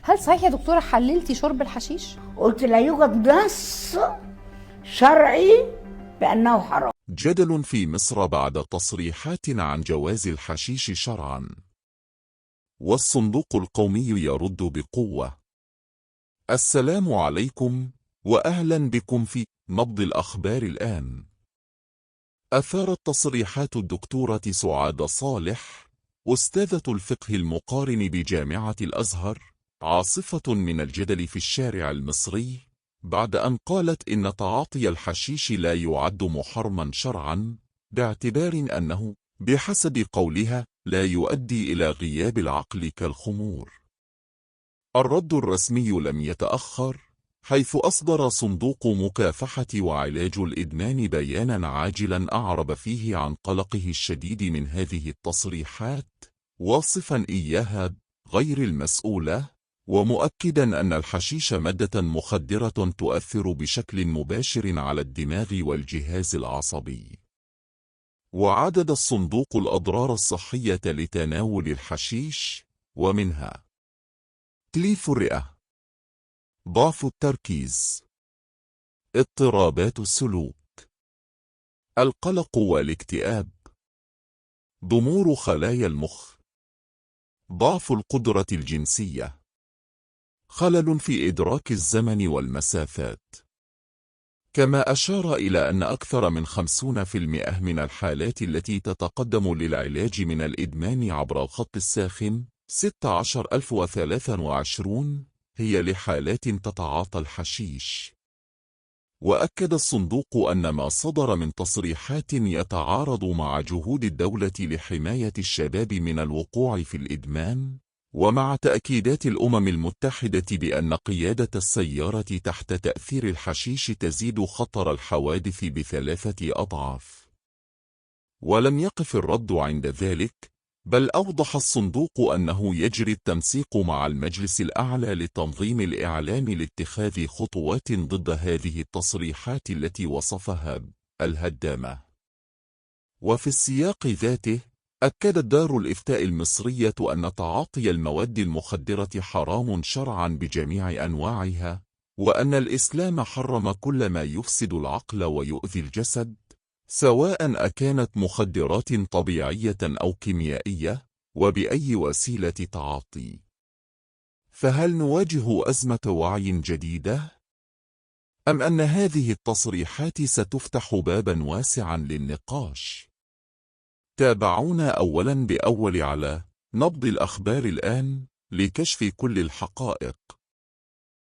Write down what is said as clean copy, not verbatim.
هل صحيح يا دكتورة حللتي شرب الحشيش؟ قلت لا يوجد نص شرعي بأنه حرام. جدل في مصر بعد تصريحات عن جواز الحشيش شرعا، والصندوق القومي يرد بقوة. السلام عليكم وأهلا بكم في نبض الأخبار الآن. أثارت تصريحات الدكتورة سعاد صالح أستاذة الفقه المقارن بجامعة الأزهر عاصفة من الجدل في الشارع المصري بعد أن قالت إن تعاطي الحشيش لا يعد محرما شرعا، باعتبار أنه بحسب قولها لا يؤدي إلى غياب العقل كالخمور. الرد الرسمي لم يتأخر، حيث أصدر صندوق مكافحة وعلاج الإدمان بيانا عاجلا أعرب فيه عن قلقه الشديد من هذه التصريحات، واصفا إياها غير المسؤولة، ومؤكدا أن الحشيش مادة مخدرة تؤثر بشكل مباشر على الدماغ والجهاز العصبي. وعدد الصندوق الأضرار الصحية لتناول الحشيش، ومنها تليف الرئة، ضعف التركيز، اضطرابات السلوك، القلق والاكتئاب، ضمور خلايا المخ، ضعف القدرة الجنسية، خلل في إدراك الزمن والمسافات. كما أشار إلى أن أكثر من 50% من الحالات التي تتقدم للعلاج من الإدمان عبر الخط الساخن 16023 هي لحالات تتعاطى الحشيش. وأكد الصندوق أن ما صدر من تصريحات يتعارض مع جهود الدولة لحماية الشباب من الوقوع في الإدمان، ومع تأكيدات الأمم المتحدة بأن قيادة السيارة تحت تأثير الحشيش تزيد خطر الحوادث ب3 أضعاف. ولم يقف الرد عند ذلك، بل أوضح الصندوق أنه يجري التنسيق مع المجلس الأعلى لتنظيم الإعلام لاتخاذ خطوات ضد هذه التصريحات التي وصفها الهدامة. وفي السياق ذاته، أكدت دار الإفتاء المصرية أن تعاطي المواد المخدرة حرام شرعا بجميع أنواعها، وأن الإسلام حرم كل ما يفسد العقل ويؤذي الجسد، سواء أكانت مخدرات طبيعية أو كيميائية، وبأي وسيلة تعاطي. فهل نواجه أزمة وعي جديدة؟ أم أن هذه التصريحات ستفتح بابا واسعا للنقاش؟ تابعونا أولا بأول على نبض الأخبار الآن لكشف كل الحقائق.